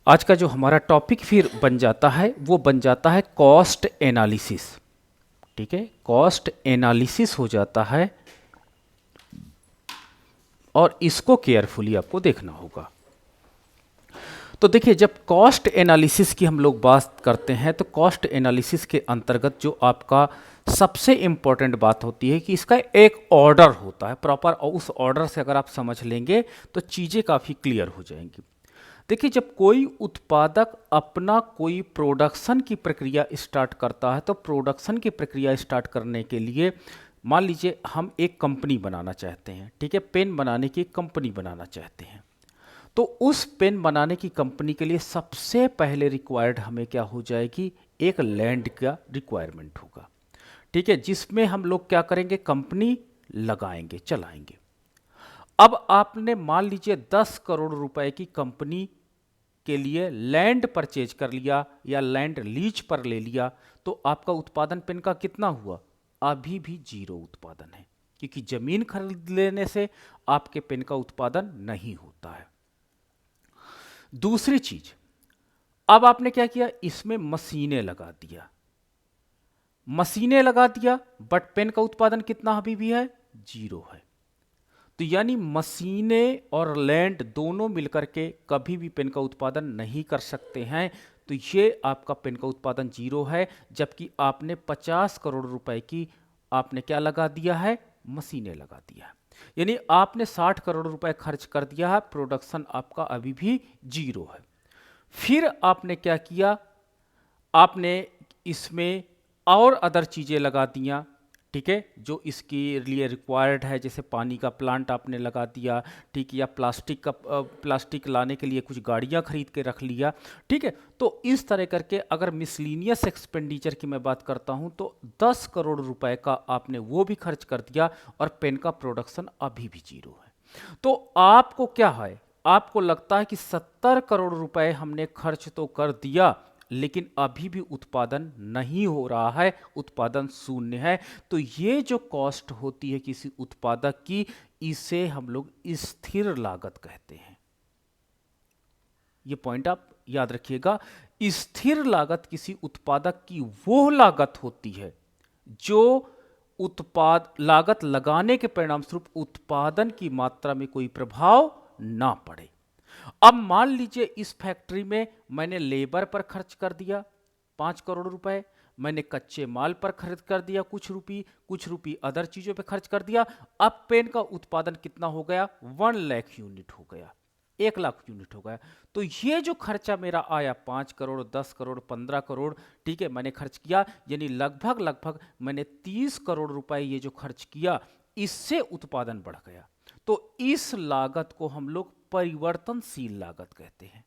आज का जो हमारा टॉपिक फिर बन जाता है वो बन जाता है कॉस्ट एनालिसिस। ठीक है, कॉस्ट एनालिसिस हो जाता है और इसको केयरफुली आपको देखना होगा। तो देखिए, जब कॉस्ट एनालिसिस की हम लोग बात करते हैं तो कॉस्ट एनालिसिस के अंतर्गत जो आपका सबसे इम्पॉर्टेंट बात होती है कि इसका एक ऑर्डर होता है प्रॉपर, और उस ऑर्डर से अगर आप समझ लेंगे तो चीज़ें काफ़ी क्लियर हो जाएंगी। देखिए, जब कोई उत्पादक अपना कोई प्रोडक्शन की प्रक्रिया स्टार्ट करता है तो प्रोडक्शन की प्रक्रिया स्टार्ट करने के लिए मान लीजिए हम एक कंपनी बनाना चाहते हैं। ठीक है, पेन बनाने की एक कंपनी बनाना चाहते हैं। तो उस पेन बनाने की कंपनी के लिए सबसे पहले रिक्वायर्ड हमें क्या हो जाएगी, एक लैंड का रिक्वायरमेंट होगा। ठीक है, जिसमें हम लोग क्या करेंगे, कंपनी लगाएंगे, चलाएंगे। अब आपने मान लीजिए 10 करोड़ रुपए की कंपनी के लिए लैंड परचेज कर लिया या लैंड लीज पर ले लिया, तो आपका उत्पादन पेन का कितना हुआ, अभी भी जीरो उत्पादन है, क्योंकि जमीन खरीद लेने से आपके पेन का उत्पादन नहीं होता है। दूसरी चीज, अब आपने क्या किया, इसमें मशीनें लगा दिया, मशीनें लगा दिया, बट पेन का उत्पादन कितना अभी भी है, जीरो है। तो यानी मशीनें और लैंड दोनों मिलकर के कभी भी पेन का उत्पादन नहीं कर सकते हैं। तो ये आपका पेन का उत्पादन जीरो है, जबकि आपने 50 करोड़ रुपए की आपने क्या लगा दिया है, मशीनें लगा दिया है। यानी आपने 60 करोड़ रुपए खर्च कर दिया है, प्रोडक्शन आपका अभी भी जीरो है। फिर आपने क्या किया, आपने इसमें और अदर चीज़ें लगा दिया। ठीक है, जो इसके लिए रिक्वायर्ड है, जैसे पानी का प्लांट आपने लगा दिया। ठीक, या प्लास्टिक लाने के लिए कुछ गाड़ियां खरीद के रख लिया। ठीक है, तो इस तरह करके अगर मिसलीनियस एक्सपेंडिचर की मैं बात करता हूं तो 10 करोड़ रुपए का आपने वो भी खर्च कर दिया और पेन का प्रोडक्शन अभी भी जीरो है। तो आपको क्या है, आपको लगता है कि 70 करोड़ रुपए हमने खर्च तो कर दिया, लेकिन अभी भी उत्पादन नहीं हो रहा है, उत्पादन शून्य है। तो ये जो कॉस्ट होती है किसी उत्पादक की, इसे हम लोग स्थिर लागत कहते हैं। ये पॉइंट आप याद रखिएगा। स्थिर लागत किसी उत्पादक की वो लागत होती है जो उत्पाद लागत लगाने के परिणाम स्वरूप उत्पादन की मात्रा में कोई प्रभाव ना पड़े। अब मान लीजिए इस फैक्ट्री में मैंने लेबर पर खर्च कर दिया 5 करोड़ रुपए, मैंने कच्चे माल पर खर्च कर दिया कुछ रुपी अदर चीजों पे खर्च कर दिया। अब पेन का उत्पादन कितना हो गया, 1 लाख यूनिट हो गया, 1 लाख यूनिट हो गया। तो ये जो खर्चा मेरा आया 5 करोड़, 10 करोड़, 15 करोड़, ठीक है, मैंने खर्च किया, यानी लगभग लगभग मैंने 30 करोड़ रुपए ये जो खर्च किया, इससे उत्पादन बढ़ गया। तो इस लागत को हम लोग परिवर्तनशील लागत कहते हैं,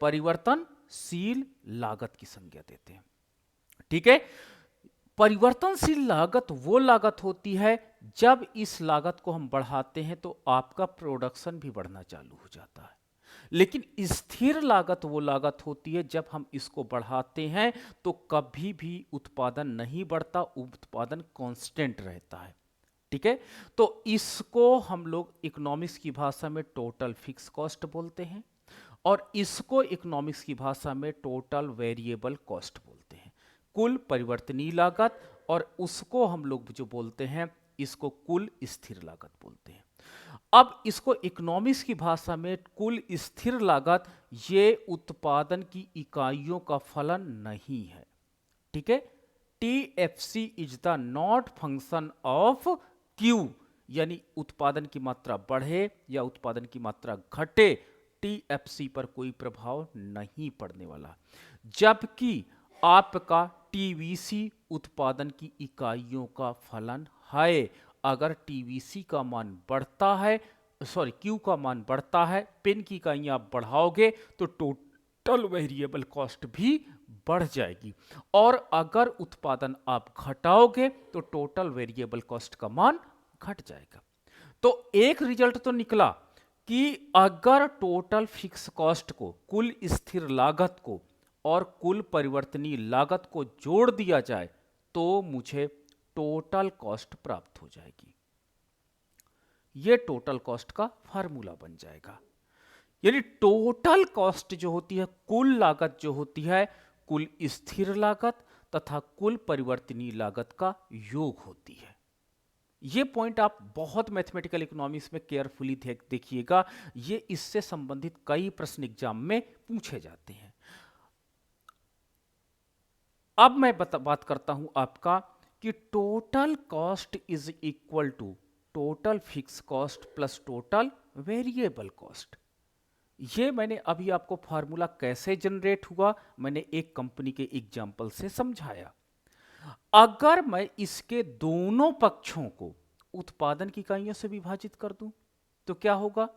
परिवर्तनशील लागत की संज्ञा देते हैं। ठीक है, परिवर्तनशील लागत वो लागत होती है जब इस लागत को हम बढ़ाते हैं तो आपका प्रोडक्शन भी बढ़ना चालू हो जाता है। लेकिन स्थिर लागत वो लागत होती है जब हम इसको बढ़ाते हैं तो कभी भी उत्पादन नहीं बढ़ता, उत्पादन कांस्टेंट रहता है। ठीक है, तो इसको हम लोग इकोनॉमिक्स की भाषा में टोटल फिक्स कॉस्ट बोलते हैं और इसको इकोनॉमिक्स की भाषा में टोटल वेरिएबल कॉस्ट बोलते हैं, कुल परिवर्तनीय लागत। और उसको हम लोग जो बोलते हैं इसको कुल स्थिर लागत बोलते हैं। अब इसको इकोनॉमिक्स की भाषा में कुल स्थिर लागत ये उत्पादन की इकाइयों का फलन नहीं है। ठीक है, TFC is the not function of Q, यानी उत्पादन की मात्रा बढ़े या उत्पादन की मात्रा घटे, TFC पर कोई प्रभाव नहीं पड़ने वाला। जबकि आपका TVC उत्पादन की इकाइयों का फलन है। अगर TVC का मान बढ़ता है, सॉरी Q का मान बढ़ता है, पेन की इकाइयां आप बढ़ाओगे तो टोटल वेरिएबल कॉस्ट भी बढ़ जाएगी, और अगर उत्पादन आप घटाओगे तो टोटल वेरिएबल कॉस्ट का मान घट जाएगा। तो एक रिजल्ट तो निकला कि अगर टोटल फिक्स कॉस्ट को, कुल स्थिर लागत को और कुल परिवर्तनीय लागत को जोड़ दिया जाए तो मुझे टोटल कॉस्ट प्राप्त हो जाएगी। यह टोटल कॉस्ट का फार्मूला बन जाएगा। यानी टोटल कॉस्ट जो होती है, कुल लागत जो होती है, कुल स्थिर लागत तथा कुल परिवर्तनीय लागत का योग होती है। ये पॉइंट आप बहुत मैथमेटिकल इकोनॉमिक्स में केयरफुली देखिएगा, ये इससे संबंधित कई प्रश्न एग्जाम में पूछे जाते हैं। अब मैं बात करता हूं आपका कि total cost is equal to total fix cost plus total variable cost. ये मैंने अभी आपको फार्मूला कैसे जनरेट हुआ, मैंने एक कंपनी के एग्जाम्पल से समझाया। अगर मैं इसके दोनों पक्षों को उत्पादन की इकाइयों से विभाजित कर दूं तो क्या होगा?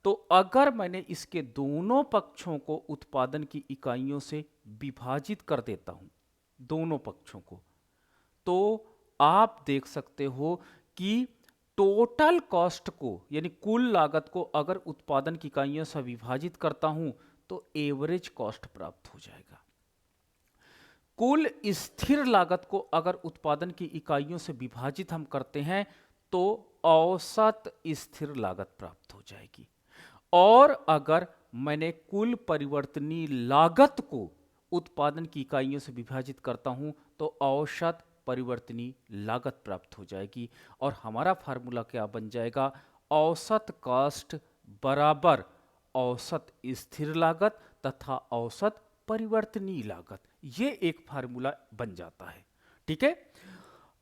तो अगर मैंने इसके दोनों पक्षों को उत्पादन की इकाइयों से विभाजित कर देता हूं, दोनों पक्षों को, तो आप देख सकते हो कि टोटल कॉस्ट को यानी कुल लागत को अगर उत्पादन की इकाइयों से विभाजित करता हूं तो एवरेज कॉस्ट प्राप्त हो जाएगा। कुल स्थिर लागत को अगर उत्पादन की इकाइयों से विभाजित हम करते हैं तो औसत स्थिर लागत प्राप्त हो जाएगी। और अगर मैंने कुल परिवर्तनीय लागत को उत्पादन की इकाइयों से विभाजित करता हूं तो औसत परिवर्तनीय लागत प्राप्त हो जाएगी। और हमारा फार्मूला क्या बन जाएगा? औसत कॉस्ट बराबर औसत स्थिर लागत तथा औसत परिवर्तनीय लागत। ये एक फार्मूला बन जाता है। ठीक है,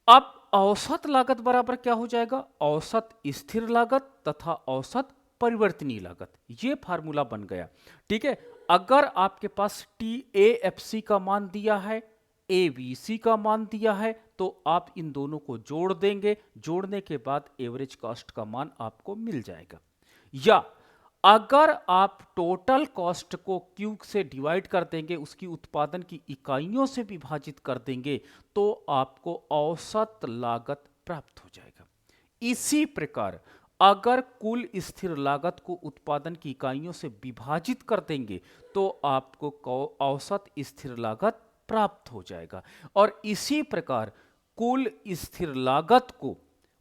अब औसत लागत बराबर क्या हो जाएगा? औसत स्थिर लागत तथा औसत परिवर्तनीय लागत। ये फार्मूला बन गया। ठीक है, अगर आपके पास TAFC का मान दिया है, ABC का मान दिया है, तो आप इन दोनों को जोड़ देंगे, जोड़ने के बाद एवरेज कॉस्ट का मान आपको मिल जाएगा। या अगर आप टोटल कॉस्ट को Q से डिवाइड कर देंगे, उसकी उत्पादन की इकाइयों से विभाजित कर देंगे, तो आपको औसत लागत प्राप्त हो जाएगा। इसी प्रकार अगर कुल स्थिर लागत को उत्पादन की इकाइयों से विभाजित कर देंगे तो आपको औसत स्थिर लागत प्राप्त हो जाएगा। और इसी प्रकार कुल स्थिर लागत को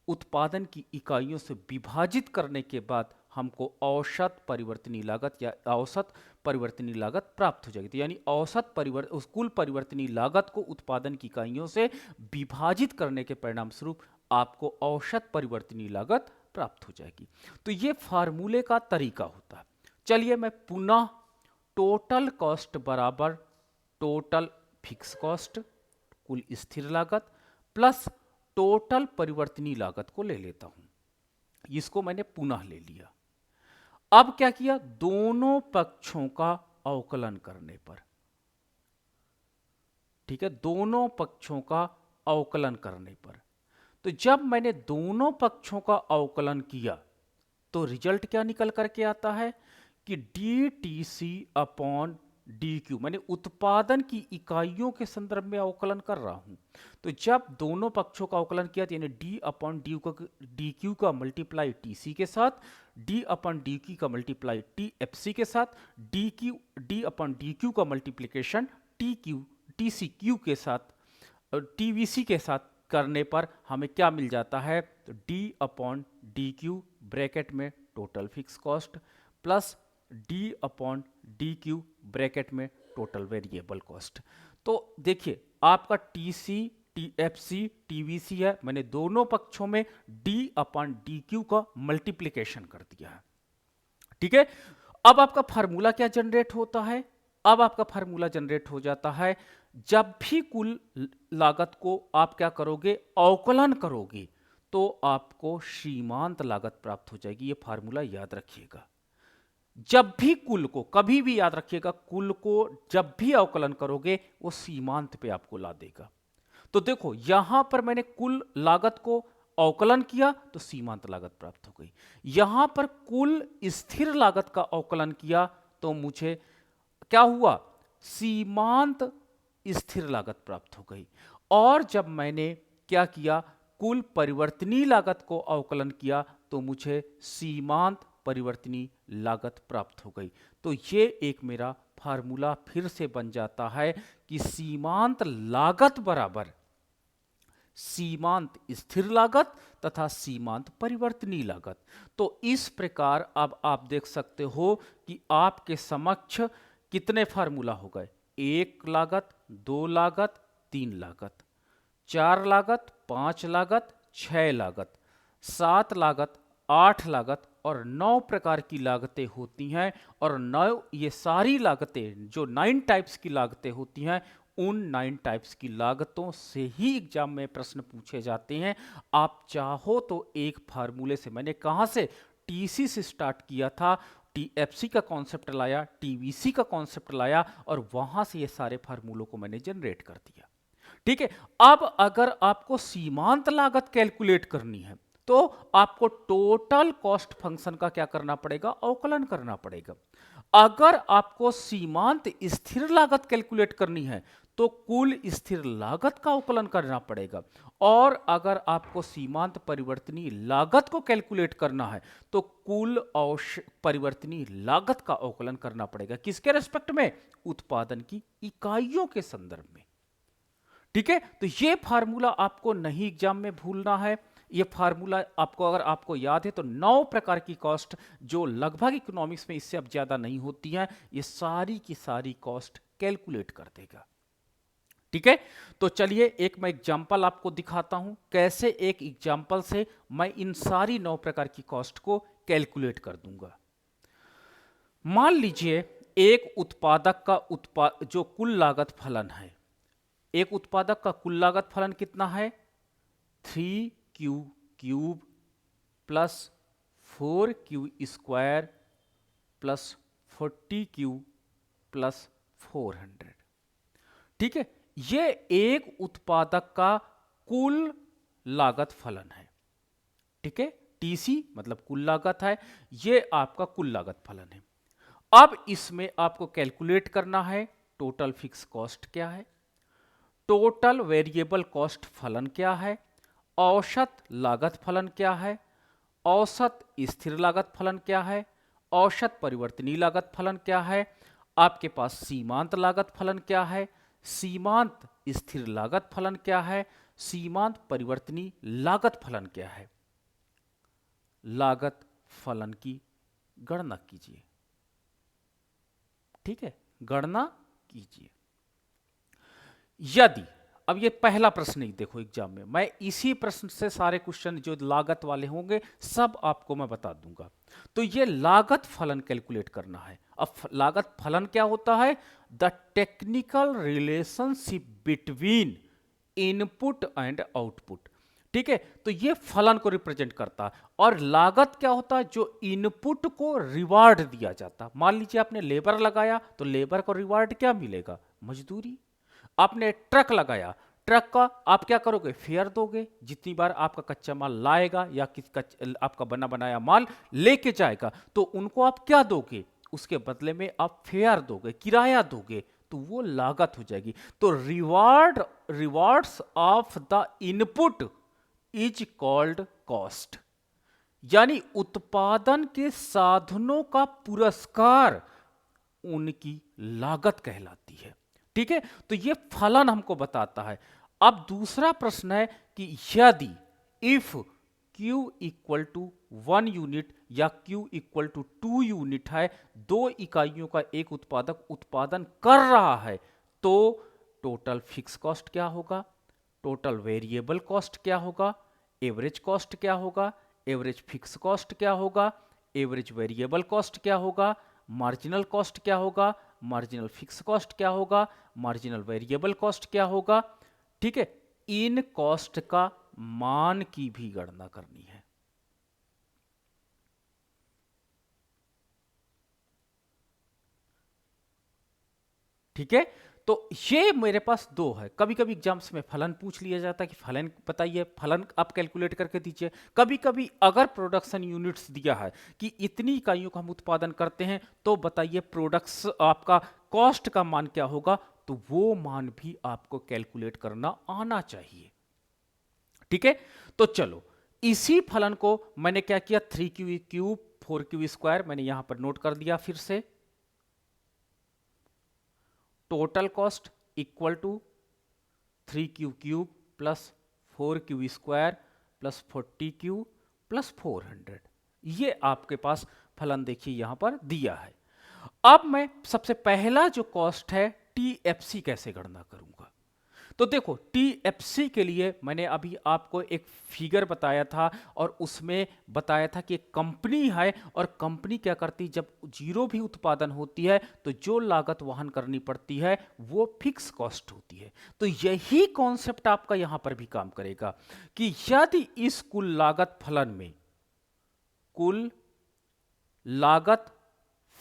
उत्पादन की इकाइयों से विभाजित करने के बाद हमको औसत परिवर्तनीय लागत या औसत परिवर्तनीय लागत प्राप्त हो जाएगी। तो यानी औसत कुल परिवर्तनीय लागत को उत्पादन की इकाइयों से विभाजित करने के परिणाम स्वरूप आपको औसत परिवर्तनीय लागत प्राप्त हो जाएगी। तो ये फार्मूले का तरीका होता है। चलिए मैं पुनः टोटल कॉस्ट बराबर टोटल फिक्स कॉस्ट कुल स्थिर लागत प्लस टोटल परिवर्तनीय लागत को ले लेता हूं। इसको मैंने पुनः ले लिया। अब क्या किया? दोनों पक्षों का अवकलन करने पर, ठीक है, दोनों पक्षों का अवकलन करने पर, तो जब मैंने दोनों पक्षों का अवकलन किया तो रिजल्ट क्या निकल करके आता है कि DTC अपॉन DQ, मैंने उत्पादन की इकाइयों के संदर्भ में अवकलन कर रहा हूं। तो जब दोनों पक्षों का अवकलन किया तो यानी D अपॉन DQ का मल्टीप्लाई TC के साथ, D अपॉन DQ का मल्टीप्लाई TFC के साथ, D अपॉन DQ का मल्टीप्लिकेशन TCQ के साथ, TVC के साथ करने पर हमें क्या मिल जाता है? तो D अपॉन DQ ब्रैकेट में total fix cost plus D upon DQ bracket में टोटल वेरिएबल कॉस्ट। तो देखिए आपका TC, TFC, TVC है, मैंने दोनों पक्षों में D अपॉन DQ का मल्टीप्लिकेशन कर दिया है। ठीक है, अब आपका फार्मूला क्या जनरेट होता है? अब आपका फार्मूला जनरेट हो जाता है जब भी कुल लागत को आप क्या करोगे? अवकलन करोगे तो आपको सीमांत लागत प्राप्त हो जाएगी। ये फार्मूला याद रखिएगा। जब भी कुल को, कभी भी याद रखिएगा, कुल को जब भी अवकलन करोगे वो सीमांत पे आपको ला देगा। तो देखो यहां पर मैंने कुल लागत को अवकलन किया तो सीमांत लागत प्राप्त हो गई। यहां पर कुल स्थिर लागत का अवकलन किया तो मुझे क्या हुआ? सीमांत स्थिर लागत प्राप्त हो गई। और जब मैंने क्या किया? कुल परिवर्तनीय लागत को अवकलन किया तो मुझे सीमांत परिवर्तनीय लागत प्राप्त हो गई। तो ये एक मेरा फार्मूला फिर से बन जाता है कि सीमांत लागत बराबर सीमांत स्थिर लागत तथा सीमांत परिवर्तनीय लागत। तो इस प्रकार अब आप देख सकते हो कि आपके समक्ष कितने फार्मूला हो गए, 1 लागत, 2 लागत, 3 लागत, 4 लागत, 5 लागत, 6 लागत, 7 लागत, 8 लागत और 9 प्रकार की लागतें होती हैं। और 9 ये सारी लागतें जो 9 टाइप्स की लागतें होती हैं, उन 9 टाइप्स की लागतों से ही एग्जाम में प्रश्न पूछे जाते हैं। आप चाहो तो एक फार्मूले से, मैंने कहाँ से, टीसी से स्टार्ट किया था, टीएफसी का कॉन्सेप्ट लाया, टीवीसी का कॉन्सेप्ट लाया और वहां से ये सारे फार्मूलों को मैंने जनरेट कर दिया। ठीक है। अब अगर आपको सीमांत लागत कैलकुलेट करनी है तो आपको टोटल कॉस्ट फंक्शन का क्या करना पड़ेगा, अवकलन करना पड़ेगा। अगर आपको सीमांत स्थिर लागत कैलकुलेट करनी है तो कुल स्थिर लागत का अवकलन करना पड़ेगा। और अगर आपको सीमांत परिवर्तनीय लागत को कैलकुलेट करना है तो कुल परिवर्तनीय लागत का अवकलन करना पड़ेगा। किसके रेस्पेक्ट में, उत्पादन की इकाइयों के संदर्भ में। ठीक है। तो ये फार्मूला आपको नहीं एग्जाम में भूलना है। ये फार्मूला आपको, अगर आपको याद है तो 9 प्रकार की कॉस्ट जो लगभग इकोनॉमिक्स में इससे अब ज्यादा नहीं होती हैं, ये सारी की सारी कॉस्ट कैलकुलेट कर देगा। ठीक है। तो चलिए एक मैं एग्जांपल आपको दिखाता हूं, कैसे एक एग्जांपल से मैं इन सारी 9 प्रकार की कॉस्ट को कैलकुलेट कर दूंगा। मान लीजिए एक उत्पादक का जो कुल लागत फलन है, एक उत्पादक का कुल लागत फलन कितना है, 3q cube plus 4q square plus 40q plus 400। ठीक है। ये एक उत्पादक का कुल लागत फलन है। ठीक है। टीसी मतलब कुल लागत है, ये आपका कुल लागत फलन है। अब इसमें आपको कैलकुलेट करना है टोटल फिक्स कॉस्ट क्या है, टोटल वेरिएबल कॉस्ट फलन क्या है, औसत लागत फलन क्या है, औसत स्थिर लागत फलन क्या है, औसत परिवर्तनीय लागत फलन क्या है, आपके पास सीमांत लागत फलन क्या है, सीमांत स्थिर लागत फलन क्या है, सीमांत परिवर्तनीय लागत फलन क्या है। लागत फलन की गणना कीजिए। ठीक है, गणना कीजिए। यदि, अब ये पहला प्रश्न ही देखो एग्जाम में, मैं इसी प्रश्न से सारे क्वेश्चन जो लागत वाले होंगे सब आपको मैं बता दूंगा। तो ये लागत फलन कैलकुलेट करना है। अब लागत फलन क्या होता है, the technical relationship between input and output. ठीक है। तो ये फलन को रिप्रेजेंट करता है। और लागत क्या होता है, जो इनपुट को रिवार्ड दिया जाता है। मान लीजिए आपने लेबर लगाया तो लेबर को रिवार्ड क्या मिलेगा, मजदूरी। आपने ट्रक लगाया, ट्रक का आप क्या करोगे, फेयर दोगे। जितनी बार आपका कच्चा माल लाएगा या आपका बना बनाया माल लेके जाएगा तो उनको आप क्या दोगे, उसके बदले में आप फेयर दोगे, किराया दोगे, तो वो लागत हो जाएगी। तो rewards of the input is called cost, यानी उत्पादन के साधनों का पुरस्कार उनकी लागत कहलाती है। ठीक है। तो ये फलन हमको बताता है। अब दूसरा प्रश्न है कि यदि if Q equal to 1 unit या Q इक्वल टू 2 यूनिट है, 2 इकाइयों का एक उत्पादक उत्पादन कर रहा है, तो टोटल फिक्स कॉस्ट क्या होगा, टोटल वेरिएबल कॉस्ट क्या होगा, एवरेज कॉस्ट क्या होगा, एवरेज फिक्स कॉस्ट क्या होगा, एवरेज वेरिएबल कॉस्ट क्या होगा, मार्जिनल कॉस्ट क्या होगा, मार्जिनल फिक्स कॉस्ट क्या होगा, मार्जिनल वेरिएबल कॉस्ट क्या होगा। ठीक है। इन कॉस्ट का मान की भी गणना करनी है। ठीक है। तो ये मेरे पास 2 है। कभी कभी एग्जाम्स में फलन पूछ लिया जाता है कि फलन बताइए, फलन आप कैलकुलेट करके दीजिए। कभी कभी अगर प्रोडक्शन यूनिट्स दिया है कि इतनी इकाइयों का हम उत्पादन करते हैं तो बताइए प्रोडक्ट्स आपका कॉस्ट का मान क्या होगा, तो वो मान भी आपको कैलकुलेट करना आना चाहिए। ठीक है। तो चलो इसी फलन को मैंने क्या किया, 3q क्यूब 4q स्क्वायर मैंने यहां पर नोट कर दिया। फिर से total cost equal to 3q cube plus 4q² plus 40q plus 400। ये आपके पास फलन देखिए यहां पर दिया है। अब मैं सबसे पहला जो कॉस्ट है TFC कैसे गणना करूंगा। तो देखो TFC के लिए मैंने अभी आपको एक फिगर बताया था और उसमें बताया था कि एक कंपनी है और कंपनी क्या करती, जब जीरो भी उत्पादन होती है तो जो लागत वहन करनी पड़ती है वो फिक्स कॉस्ट होती है। तो यही कॉन्सेप्ट आपका यहां पर भी काम करेगा कि यदि इस कुल लागत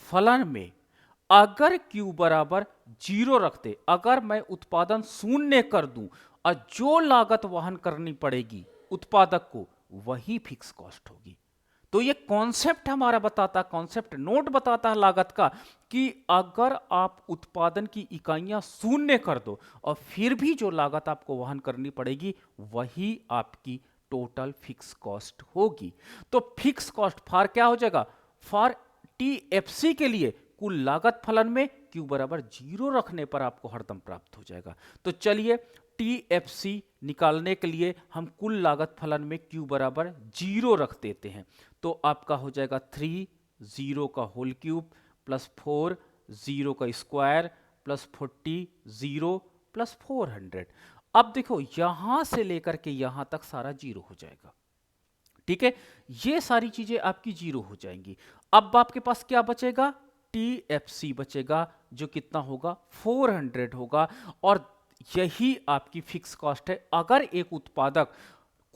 फलन में अगर Q बराबर 0 रखते, अगर मैं उत्पादन शून्य कर दूं और जो लागत वहन करनी पड़ेगी उत्पादक को वही फिक्स कॉस्ट होगी। तो ये कॉन्सेप्ट हमारा बताता, कॉन्सेप्ट नोट बताता है लागत का कि अगर आप उत्पादन की इकाइयां शून्य कर दो और फिर भी जो लागत आपको वहन करनी पड़ेगी वही आपकी टोटल फिक्स कॉस्ट होगी। तो फिक्स कॉस्ट फॉर क्या हो जाएगा, फॉर TFC के लिए कुल लागत फलन में Q बराबर 0 रखने पर आपको हरदम प्राप्त हो जाएगा। तो चलिए TFC निकालने के लिए हम कुल लागत फलन में Q बराबर 0 रख देते हैं। तो आपका हो जाएगा 3 0 का होल क्यूब प्लस 4 0 का स्क्वायर प्लस 40 0 प्लस 400। अब देखो यहां से लेकर के यहां तक सारा 0 हो जाएगा। ठीक है, ये सारी चीजें आपकी 0 हो जाएंगी। अब आपके पास क्या बचेगा, TFC बचेगा जो कितना होगा 400 होगा और यही आपकी फिक्स कॉस्ट है। अगर एक उत्पादक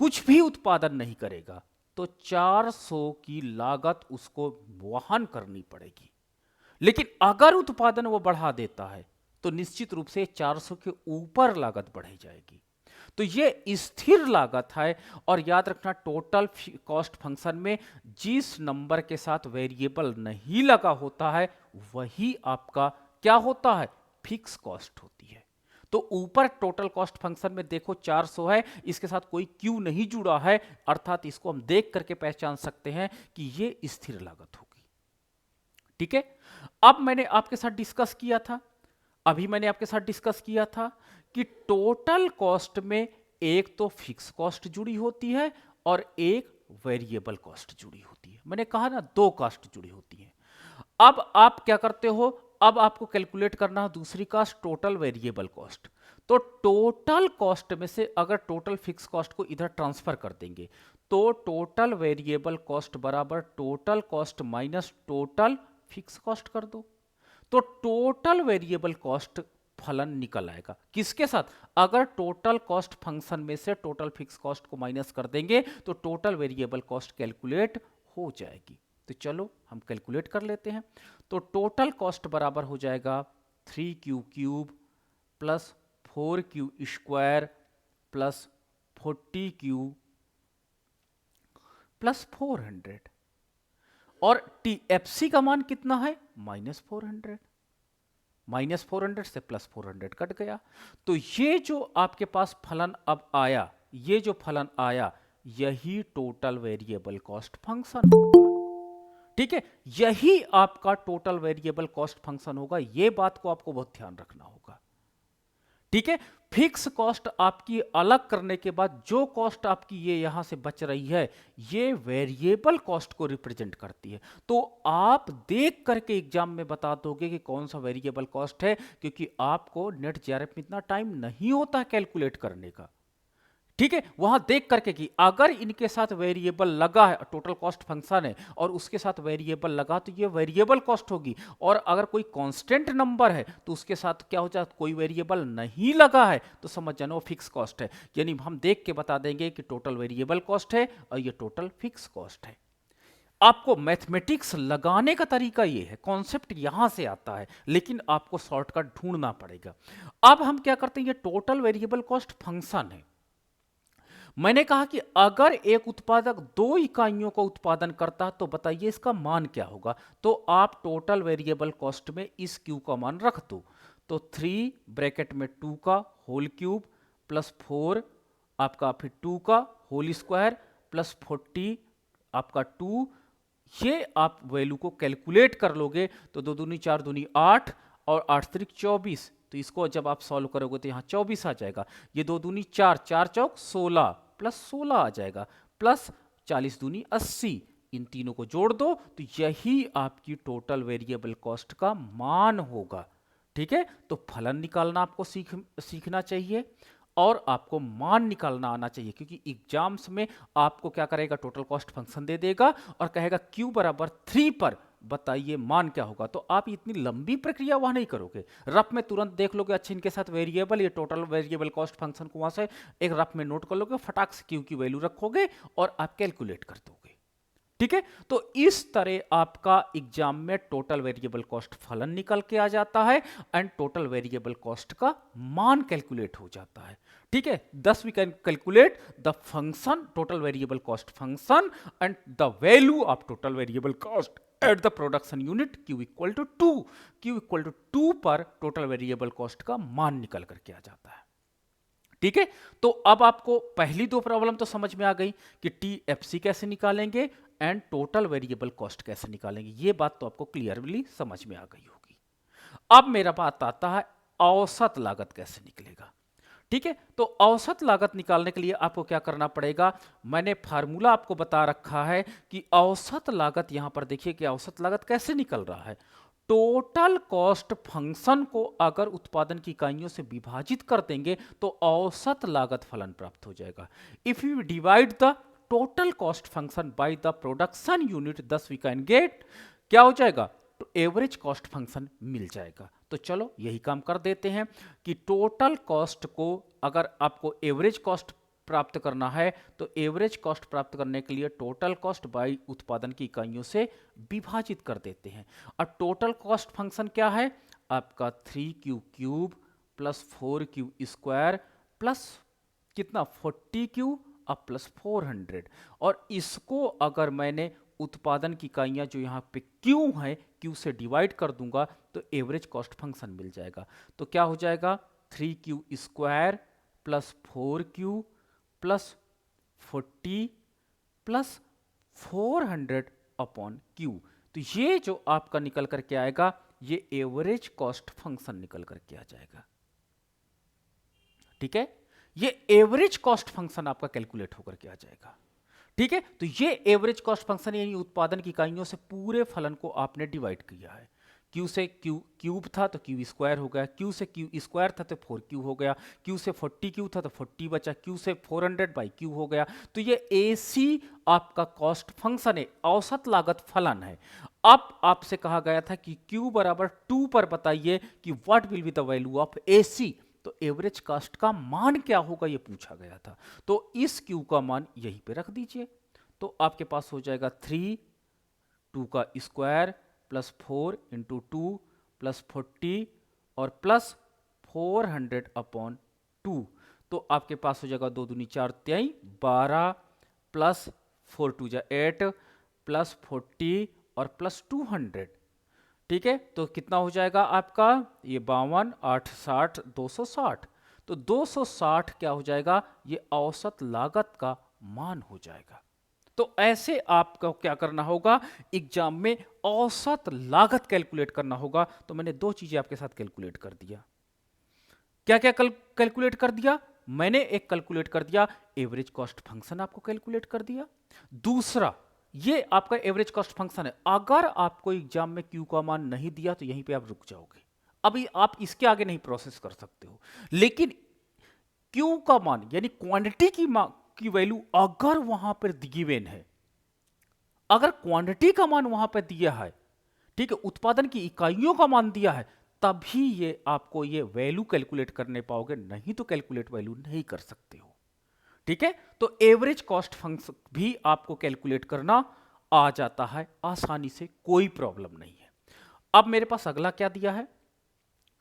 कुछ भी उत्पादन नहीं करेगा तो 400 की लागत उसको वहन करनी पड़ेगी, लेकिन अगर उत्पादन वो बढ़ा देता है तो निश्चित रूप से 400 के ऊपर लागत बढ़ी जाएगी। तो ये स्थिर लागत है और याद रखना टोटल कॉस्ट फंक्शन में जिस नंबर के साथ वेरिएबल नहीं लगा होता है वही आपका क्या होता है, फिक्स कॉस्ट होती है। तो ऊपर टोटल कॉस्ट फंक्शन में देखो 400 है, इसके साथ कोई क्यू नहीं जुड़ा है, अर्थात इसको हम देख करके पहचान सकते हैं कि ये स्थिर लागत होगी। ठीक है, अब मैंने आपके साथ डिस्कस किया था, कि टोटल कॉस्ट में एक तो फिक्स कॉस्ट जुड़ी होती है और एक वेरिएबल कॉस्ट जुड़ी होती है। मैंने कहा ना 2 कॉस्ट जुड़ी होती है। अब आप क्या करते हो, अब आपको कैलकुलेट करना है दूसरी कॉस्ट, टोटल वेरिएबल कॉस्ट। तो टोटल कॉस्ट में से अगर टोटल फिक्स कॉस्ट को इधर ट्रांसफर कर देंगे तो टोटल वेरिएबल कॉस्ट बराबर total cost minus total fix cost कर दो। तो टोटल वेरिएबल कॉस्ट फलन निकल आएगा किसके साथ, अगर टोटल कॉस्ट फंक्शन में से टोटल फिक्स कॉस्ट को माइनस कर देंगे तो टोटल वेरिएबल कॉस्ट कैलकुलेट हो जाएगी। तो चलो हम कैलकुलेट कर लेते हैं। तो टोटल कॉस्ट बराबर हो जाएगा 3q³ plus 4q² plus 40q plus 400 और TFC का मान कितना है, -400। -400 से +400 कट गया। तो ये जो आपके पास फलन अब आया, ये जो फलन आया यही टोटल वेरिएबल कॉस्ट फंक्शन होगा। ठीक है, यही आपका टोटल वेरिएबल कॉस्ट फंक्शन होगा। ये बात को आपको बहुत ध्यान रखना होगा। ठीक है, फिक्स कॉस्ट आपकी अलग करने के बाद जो कॉस्ट आपकी ये यहां से बच रही है ये वेरिएबल कॉस्ट को रिप्रेजेंट करती है। तो आप देख करके एग्जाम में बता दोगे कि कौन सा वेरिएबल कॉस्ट है, क्योंकि आपको नेट जेआरएफ में इतना टाइम नहीं होता कैलकुलेट करने का। ठीक है, वहां देख करके कि अगर इनके साथ वेरिएबल लगा है, टोटल कॉस्ट फंक्शन है और उसके साथ वेरिएबल लगा तो ये वेरिएबल कॉस्ट होगी, और अगर कोई कांस्टेंट नंबर है तो उसके साथ क्या हो जाता, कोई वेरिएबल नहीं लगा है तो समझ जाना वो फिक्स कॉस्ट है। यानी हम देख के बता देंगे कि टोटल वेरिएबल कॉस्ट है और ये टोटल फिक्स कॉस्ट है। आपको मैथमेटिक्स लगाने का तरीका ये है, कॉन्सेप्ट यहां से आता है, लेकिन आपको शॉर्टकट ढूंढना पड़ेगा। अब हम क्या करते हैं, ये टोटल वेरिएबल कॉस्ट फंक्शन है। मैंने कहा कि अगर एक उत्पादक 2 इकाइयों का उत्पादन करता है तो बताइए इसका मान क्या होगा। तो आप टोटल वेरिएबल कॉस्ट में इस Q का मान रख दो। तो 3 ब्रैकेट में 2 का होल क्यूब प्लस 4 आपका फिर 2 का होल स्क्वायर प्लस 40 आपका 2, ये आप वैल्यू को कैलकुलेट कर लोगे तो 2 दूनी 4 दूनी 8 और 8 त्रिक 24, तो इसको जब आप सॉल्व करोगे तो यहाँ 24 आ जाएगा, ये 2 दूनी 4, 4 चौक 16 प्लस 16 आ जाएगा, प्लस 40 दूनी 80, इन तीनों को जोड़ दो तो यही आपकी टोटल वेरिएबल कॉस्ट का मान होगा। ठीक है, तो फलन निकालना आपको सीखना चाहिए और आपको मान निकालना आना चाहिए, क्योंकि एग्जाम्स में आपको क्या करेगा, टोटल कॉस्ट फंक्शन दे देगा और कहेगा q बराबर 3 पर बताइए मान क्या होगा। तो आप इतनी लंबी प्रक्रिया वहां नहीं करोगे, रफ में तुरंत देख लोगे, अच्छा इनके साथ वेरिएबल, ये टोटल वेरिएबल कॉस्ट फंक्शन को वहां से एक रफ में नोट कर लोगे, फटाक से q की वैल्यू रखोगे और आप कैलकुलेट कर दोगे। ठीक है, तो इस तरह आपका एग्जाम में टोटल वेरिएबल कॉस्ट फलन निकल के आ जाता है एंड टोटल वेरिएबल कॉस्ट का मान कैलकुलेट हो जाता है। ठीक है, thus we can calculate the function total variable cost function and the value of total variable cost at the production unit q equal to 2, q equal to 2 पर total variable cost का मान निकल करके आ जाता है। ठीक है, तो अब आपको पहली दो प्रॉब्लम तो समझ में आ गई कि टीएफसी कैसे निकालेंगे एंड टोटल वेरिएबल कॉस्ट कैसे निकालेंगे, ये बात तो आपको क्लियरली समझ में आ गई होगी। अब मेरा बात आता है औसत लागत कैसे निकलेगा। ठीक है, तो औसत लागत निकालने के लिए आपको क्या करना पड़ेगा, मैंने फार्मूला आपको बता रखा है कि औसत लागत, यहां पर देखिए कि औसत लागत कैसे निकल रहा है। टोटल कॉस्ट फंक्शन को अगर उत्पादन की इकाइयों से विभाजित कर देंगे तो औसत लागत फलन प्राप्त हो जाएगा। If you divide the total cost function by the production unit, दस वी कैन गेट, क्या हो जाएगा, तो एवरेज कॉस्ट फंक्शन मिल जाएगा। तो चलो यही काम कर देते हैं कि टोटल कॉस्ट को अगर आपको एवरेज कॉस्ट प्राप्त करना है तो एवरेज कॉस्ट प्राप्त करने के लिए टोटल कॉस्ट बाय उत्पादन की इकाइयों से विभाजित कर देते हैं। और टोटल कॉस्ट फंक्शन क्या है आपका 3q cube plus 4q square plus कितना 40q अब प्लस 400, और इसको अगर मैंने उत्पादन की इकाइयां जो यहाँ पे q है q से डिवाइड कर दूंगा तो एवरेज कॉस्ट फंक्शन मिल जाएगा। तो क्या हो जाएगा 3q square plus 4q plus 40 plus 400 upon q। तो ये जो आपका निकल करके आएगा ये एवरेज कॉस्ट फंक्शन निकल करके आ जाएगा। ठीक है, ये एवरेज कॉस्ट फंक्शन आपका कैलकुलेट होकर के आ जाएगा। ठीक है, तो ये एवरेज कॉस्ट फंक्शन यानी उत्पादन की इकाइयों से पूरे फलन को आपने डिवाइड किया है। q से q क्यूब था तो q स्क्वायर हो गया, q से q स्क्वायर था तो 4q हो गया, q से 40q था तो 40 बचा, q से 400 बाई q हो गया। तो ये AC आपका कॉस्ट फंक्शन है, औसत लागत फलन है। अब आपसे कहा गया था कि q बराबर 2 पर बताइए कि what will be the value of AC, तो एवरेज कॉस्ट का मान क्या होगा ये पूछा गया था। तो इस q का मान यहीं पे रख दीजिए, तो आपके पास हो जाएगा 3 2 का स्क्वायर प्लस 4 इंटू 2 प्लस 40 और प्लस 400 अपॉन 2। तो आपके पास हो जाएगा 2 दूनी 4 त्याई 12 प्लस 4 2 जा 8 प्लस 40 और प्लस 200। ठीक है, तो कितना हो जाएगा आपका ये 52 8 60 260। तो 260 क्या हो जाएगा, ये औसत लागत का मान हो जाएगा। तो ऐसे आपको क्या करना होगा, एग्जाम में औसत लागत कैलकुलेट करना होगा। तो मैंने दो चीजें आपके साथ कैलकुलेट कर दिया। क्या क्या कैलकुलेट कर दिया, मैंने एक कैलकुलेट कर दिया एवरेज कॉस्ट फंक्शन आपको कैलकुलेट कर दिया। दूसरा ये आपका एवरेज कॉस्ट फंक्शन है, अगर आपको एग्जाम में क्यू का मान नहीं दिया तो यहीं पे आप रुक जाओगे, अभी आप इसके आगे नहीं प्रोसेस कर सकते हो। लेकिन क्यू का मान यानी क्वांटिटी की वैल्यू अगर वहां पर गिवन है, अगर क्वांटिटी का मान वहां पर दिया है, ठीक है, उत्पादन की इकाइयों का मान दिया है, तभी ये आपको ये वैल्यू कैलकुलेट करने पाओगे, नहीं तो कैलकुलेट वैल्यू नहीं कर सकते हो। ठीक है, तो एवरेज कॉस्ट फंक्शन भी आपको कैलकुलेट करना आ जाता है आसानी से, कोई प्रॉब्लम नहीं है। अब मेरे पास अगला क्या दिया है,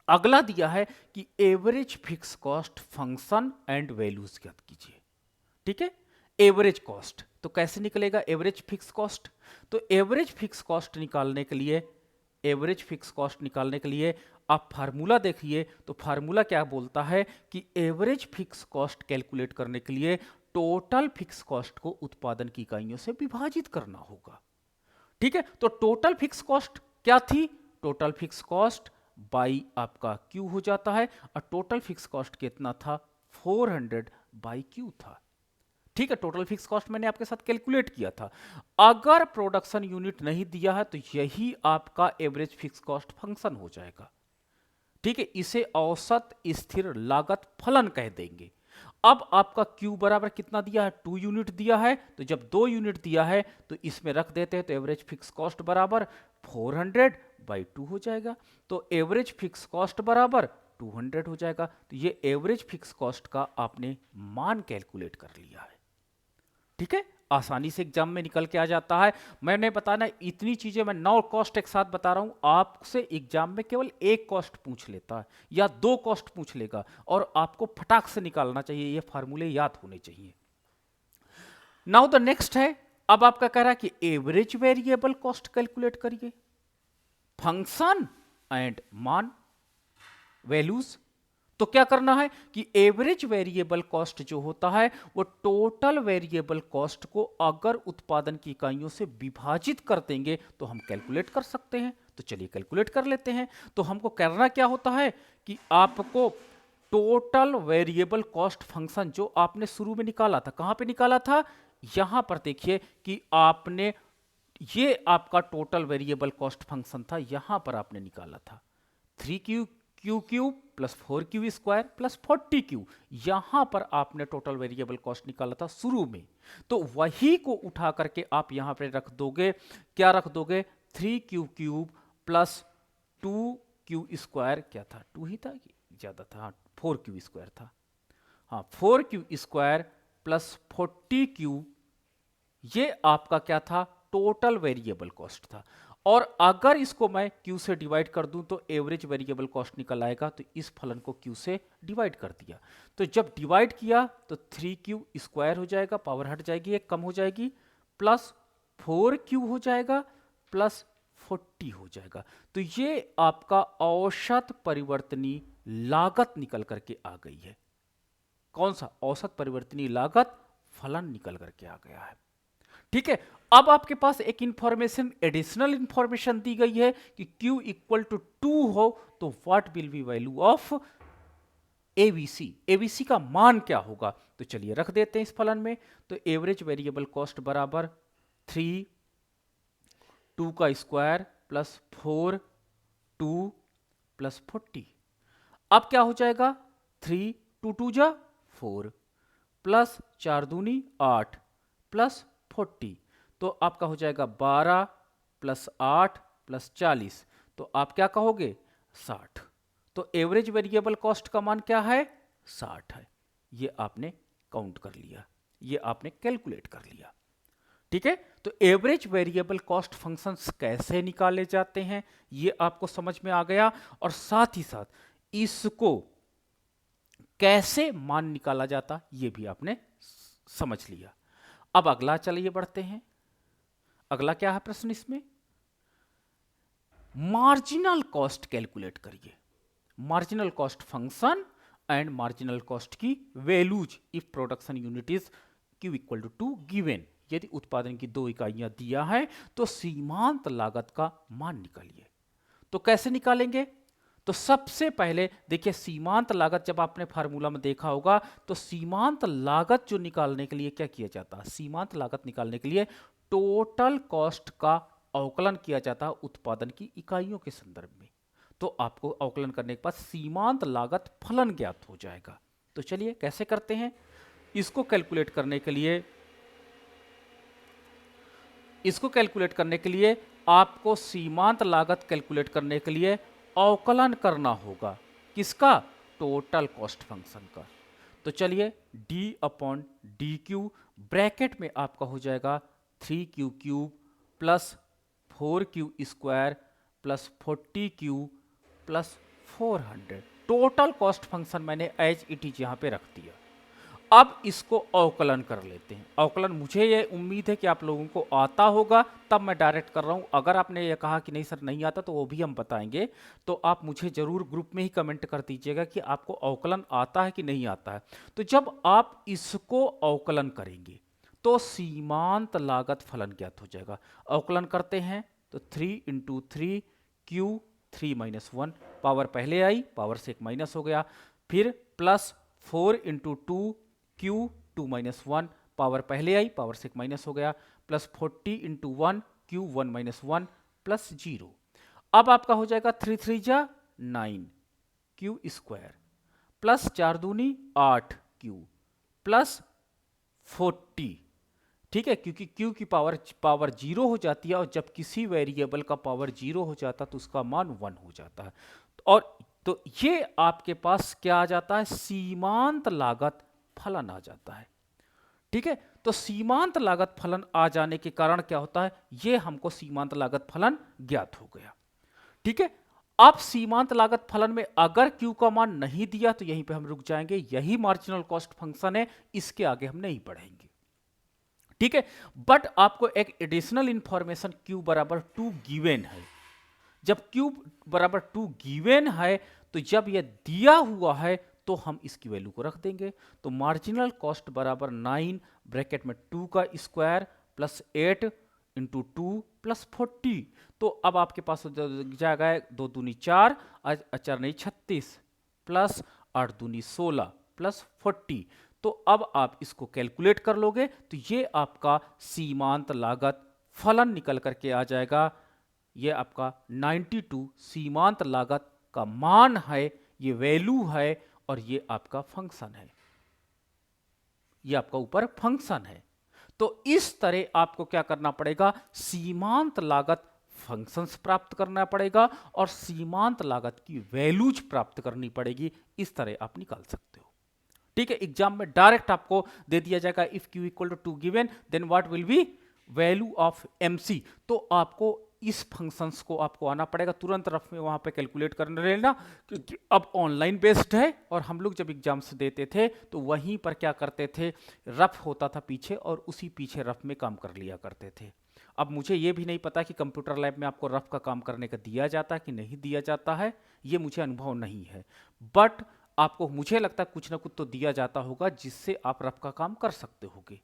अगला दिया है कि average fix cost function and values ज्ञात कीजिए। ठीक है, एवरेज कॉस्ट तो कैसे निकलेगा एवरेज फिक्स कॉस्ट, तो एवरेज फिक्स कॉस्ट निकालने के लिए, एवरेज फिक्स कॉस्ट निकालने के लिए आप फार्मूला देखिए, तो फार्मूला क्या बोलता है कि एवरेज फिक्स कॉस्ट कैलकुलेट करने के लिए टोटल फिक्स कॉस्ट को उत्पादन की इकाइयों से विभाजित करना होगा। ठीक है, तो टोटल फिक्स कॉस्ट क्या थी, टोटल फिक्स कॉस्ट बाई आपका क्यू हो जाता है, और टोटल फिक्स कॉस्ट कितना था, 400 बाई क्यू था। ठीक है, टोटल फिक्स कॉस्ट मैंने आपके साथ कैलकुलेट किया था। अगर प्रोडक्शन यूनिट नहीं दिया है तो यही आपका एवरेज फिक्स कॉस्ट फंक्शन हो जाएगा। ठीक है, इसे औसत स्थिर लागत फलन कह देंगे। अब आपका Q बराबर कितना दिया है, 2 यूनिट दिया है, तो जब 2 यूनिट दिया है तो इसमें रख देते हैं, तो एवरेज फिक्स कॉस्ट बराबर 400 बाई 2 हो जाएगा। तो एवरेज फिक्स कॉस्ट बराबर 200 हो जाएगा। तो ये एवरेज फिक्स कॉस्ट का आपने मान कैलकुलेट कर लिया है। ठीक है, आसानी से एग्जाम में निकल के आ जाता है। मैंने बताना इतनी चीजें, मैं 9 कॉस्ट एक साथ बता रहा हूं, आपसे एग्जाम में केवल एक कॉस्ट पूछ लेता है या 2 कॉस्ट पूछ लेगा, और आपको फटाक से निकालना चाहिए, ये फार्मूले याद होने चाहिए। नाउ द नेक्स्ट है, अब आपका कह रहा है कि एवरेज वेरिएबल कॉस्ट कैलकुलेट करिए, फंक्शन एंड मान वैल्यूज। तो क्या करना है कि एवरेज वेरिएबल कॉस्ट जो होता है वो टोटल वेरिएबल कॉस्ट को अगर उत्पादन की इकाइयों से विभाजित कर देंगे तो हम कैलकुलेट कर सकते हैं। तो चलिए कैलकुलेट कर लेते हैं। तो हमको करना क्या होता है कि आपको टोटल वेरिएबल कॉस्ट फंक्शन जो आपने शुरू में निकाला था, कहां पे निकाला था, यहां पर देखिए कि आपने, ये आपका टोटल वेरिएबल कॉस्ट फंक्शन था, यहां पर आपने निकाला था 3Q cube plus 4Q square plus 40Q, यहां पर आपने टोटल वेरिएबल कॉस्ट निकाला था शुरू में। तो वही को उठा करके आप यहां पे रख दोगे, क्या रख दोगे, 3Q cube plus 2Q square, क्या था, 2 ही था कि ज्यादा था, हाँ 4Q स्क्वायर था, हाँ 4Q स्क्वायर प्लस 40Q, ये आपका क्या था, टोटल वेरिएबल कॉस्ट था। और अगर इसको मैं Q से डिवाइड कर दूं तो एवरेज वेरिएबल कॉस्ट निकल आएगा। तो इस फलन को Q से डिवाइड कर दिया, तो जब डिवाइड किया तो 3Q स्क्वायर हो जाएगा, पावर हट जाएगी, एक कम हो जाएगी, प्लस 4Q हो जाएगा, प्लस 40 हो जाएगा। तो ये आपका औसत परिवर्तनीय लागत निकल करके आ गई है। कौन सा, औसत परिवर्तनीय लागत फलन निकल करके आ गया है। ठीक है, अब आपके पास एक इंफॉर्मेशन, एडिशनल इंफॉर्मेशन दी गई है कि Q इक्वल टू 2 हो तो what will be value of ABC, ABC का मान क्या होगा। तो चलिए रख देते हैं इस फलन में। तो एवरेज वेरिएबल कॉस्ट बराबर 3 2 का स्क्वायर प्लस 4 2 प्लस 40। अब क्या हो जाएगा, 3 2 2 जा 4 प्लस 4 दूनी 8 प्लस 40, तो आपका हो जाएगा 12 प्लस 8 प्लस 40, तो आप क्या कहोगे, 60। तो एवरेज वेरिएबल कॉस्ट का मान क्या है, 60 है। ये आपने काउंट कर लिया, ये आपने कैलकुलेट कर लिया। ठीक है, तो एवरेज वेरिएबल कॉस्ट फंक्शंस कैसे निकाले जाते हैं ये आपको समझ में आ गया, और साथ ही साथ इसको कैसे मान निकाला जाता ये भी आपने समझ लिया। अब अगला चलिए बढ़ते हैं। अगला क्या है प्रश्न इसमें, मार्जिनल कॉस्ट कैलकुलेट करिए, marginal cost function and marginal cost की values if production unit is Q equal to 2 given. यदि उत्पादन की 2 इकाइयां दिया है तो सीमांत लागत का मान निकालिए। तो कैसे निकालेंगे, तो सबसे पहले देखिए सीमांत लागत, जब आपने फार्मूला में देखा होगा तो सीमांत लागत जो निकालने के लिए क्या किया जाता है, सीमांत लागत निकालने के लिए टोटल कॉस्ट का अवकलन किया जाता है उत्पादन की इकाइयों के संदर्भ में। तो आपको अवकलन करने के बाद सीमांत लागत फलन ज्ञात हो जाएगा। तो चलिए कैसे करते हैं, इसको कैलकुलेट करने के लिए, आपको सीमांत लागत कैलकुलेट करने के लिए अवकलन करना होगा, किसका, टोटल कॉस्ट फंक्शन का। तो चलिए d upon D Q, bracket में आपका हो जाएगा 3Q cube plus 4Q square plus 40Q plus 400। Total cost function मैंने एज इट इज यहां पे रख दिया। अब इसको अवकलन कर लेते हैं। अवकलन मुझे ये उम्मीद है कि आप लोगों को आता होगा, तब मैं डायरेक्ट कर रहा हूं। अगर आपने ये कहा कि नहीं सर नहीं आता तो वो भी हम बताएंगे, तो आप मुझे जरूर ग्रुप में ही कमेंट कर दीजिएगा कि आपको अवकलन आता है कि नहीं आता है। तो जब आप इसको अवकलन करेंगे तो सीमांत लागत फलन ज्ञात हो जाएगा। अवकलन करते हैं तो 3 × 3 Q 3 माइनस 1, पावर पहले आई, पावर से एक माइनस हो गया, फिर plus 4 into 2 Q 2 minus 1, power पहले आई, पावर से एक माइनस हो गया, plus 40 into 1 Q 1 minus 1 plus 0। अब आपका हो जाएगा 3 3 जा 9 क्यू स्क्वायर प्लस 4 दूनी 8 क्यू प्लस 40। ठीक है, क्योंकि q की पावर 0 हो जाती है, और जब किसी वेरिएबल का पावर 0 हो जाता है तो उसका मान 1 हो जाता है। और तो ये आपके पास क्या आ जाता है, सीमांत लागत फलन आ जाता है। ठीक है, तो सीमांत लागत फलन आ जाने के कारण क्या होता है, ये हमको सीमांत लागत फलन ज्ञात हो गया। ठीक है, अब सीमांत लागत फलन में अगर q का मान नहीं दिया तो यहीं पे हम रुक जाएंगे, यही मार्जिनल कॉस्ट फंक्शन है, इसके आगे हम नहीं बढ़ेंगे। ठीक है, बट आपको एक एडिशनल इंफॉर्मेशन q बराबर 2 गिवन है। जब q बराबर 2 गिवन है तो जब यह दिया हुआ है तो हम इसकी वैल्यू को रख देंगे। तो मार्जिनल कॉस्ट बराबर 9 ब्रैकेट में 2 का स्क्वायर प्लस 8 इंटू 2 प्लस 40। तो अब आपके पास हो जाएगा 2 दूनी 4, 4 नहीं 36 प्लस 8 दूनी 16 प्लस 40। तो अब आप इसको कैलकुलेट कर लोगे तो ये आपका सीमांत लागत फलन निकल करके आ जाएगा। ये आपका 92 सीमांत लागत का मान है, ये वैल्यू है, और ये आपका फंक्शन है, ये आपका ऊपर फंक्शन है। तो इस तरह आपको क्या करना पड़ेगा, सीमांत लागत फंक्शंस प्राप्त करना पड़ेगा और सीमांत लागत की वैल्यूज प्राप्त करनी पड़ेगी। इस तरह आप निकाल सकते हो। ठीक है, एग्जाम में डायरेक्ट आपको दे दिया जाएगा if q equal to 2 given then what will be value of mc। तो आपको इस फंक्शंस को आपको आना पड़ेगा, तुरंत रफ में वहां पे कैलकुलेट करने लेना, क्योंकि अब ऑनलाइन बेस्ड है। और हम लोग जब एग्जाम्स देते थे तो वहीं पर क्या करते थे, रफ होता था पीछे और उसी पीछे रफ में काम कर लिया करते थे। अब मुझे ये भी नहीं पता कि कंप्यूटर लैब में आपको रफ का काम करने का दिया जाता है कि नहीं दिया जाता है, ये मुझे अनुभव नहीं है, बट आपको मुझे लगता है कुछ ना कुछ तो दिया जाता होगा जिससे आप रफ का काम कर सकते होगे।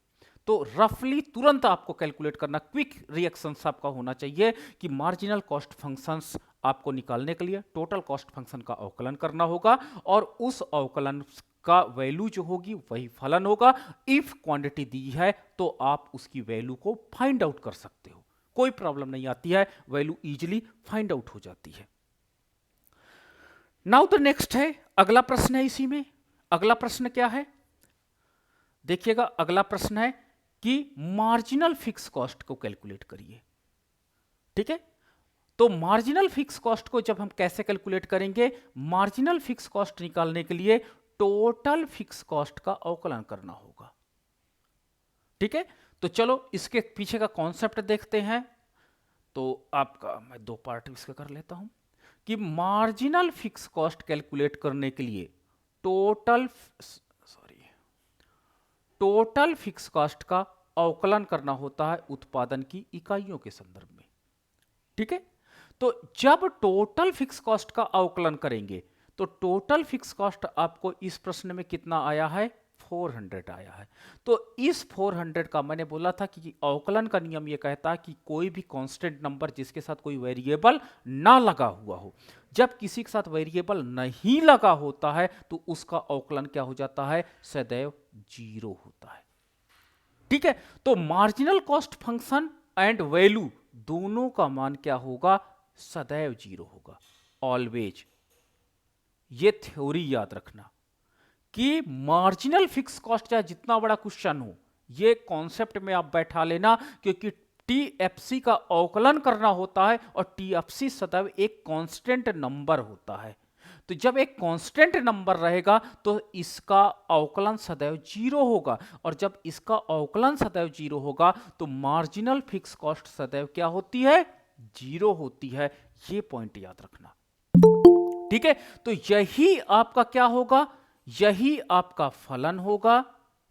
तो रफली तुरंत आपको कैलकुलेट करना, क्विक रिएक्शंस आपका होना चाहिए कि मार्जिनल कॉस्ट फंक्शंस आपको निकालने के लिए टोटल कॉस्ट फंक्शन का अवकलन करना होगा, और उस अवकलन का वैल्यू जो होगी वही फलन होगा। इफ क्वांटिटी दी है तो आप उसकी वैल्यू को फाइंड आउट कर सकते हो, कोई प्रॉब्लम नहीं आती है, वैल्यू इजीली फाइंड आउट हो जाती है। नाउ द नेक्स्ट है, अगला प्रश्न है इसी में। अगला प्रश्न क्या है, देखिएगा, अगला प्रश्न है कि मार्जिनल फिक्स कॉस्ट को कैलकुलेट करिए। ठीक है, तो मार्जिनल फिक्स कॉस्ट को जब हम कैसे कैलकुलेट करेंगे, मार्जिनल फिक्स कॉस्ट निकालने के लिए टोटल फिक्स कॉस्ट का अवकलन करना होगा। ठीक है, तो चलो इसके पीछे का कॉन्सेप्ट देखते हैं। तो आपका मैं 2 पार्ट इसका कर लेता हूं कि मार्जिनल फिक्स कॉस्ट कैलकुलेट करने के लिए टोटल फिक्स कॉस्ट का अवकलन करना होता है उत्पादन की इकाइयों के संदर्भ में। ठीक है, तो जब टोटल फिक्स कॉस्ट का अवकलन करेंगे तो टोटल फिक्स कॉस्ट आपको इस प्रश्न में कितना आया है, 400 आया है। तो इस 400 का मैंने बोला था कि अवकलन का नियम यह कहता है कि कोई भी कांस्टेंट नंबर जिसके साथ कोई वेरिएबल ना लगा हुआ हो, जब किसी के साथ वेरिएबल नहीं लगा होता है तो उसका अवकलन क्या हो जाता है, सदैव 0 होता है। ठीक है, तो marginal cost function and value दोनों का मान क्या होगा, सदैव 0 होगा, ऑलवेज। ये थ्योरी याद रखना कि मार्जिनल फिक्स कॉस्ट चाहे जितना बड़ा क्वेश्चन हो, ये कॉन्सेप्ट में आप बैठा लेना, क्योंकि टीएफसी का अवकलन करना होता है और टीएफसी सदैव एक कांस्टेंट नंबर होता है। तो जब एक कांस्टेंट नंबर रहेगा तो इसका अवकलन सदैव 0 होगा, और जब इसका अवकलन सदैव 0 होगा तो मार्जिनल फिक्स कॉस्ट सदैव क्या होती है, 0 होती है। ये पॉइंट याद रखना। ठीक है, तो यही आपका क्या होगा, यही आपका फलन होगा।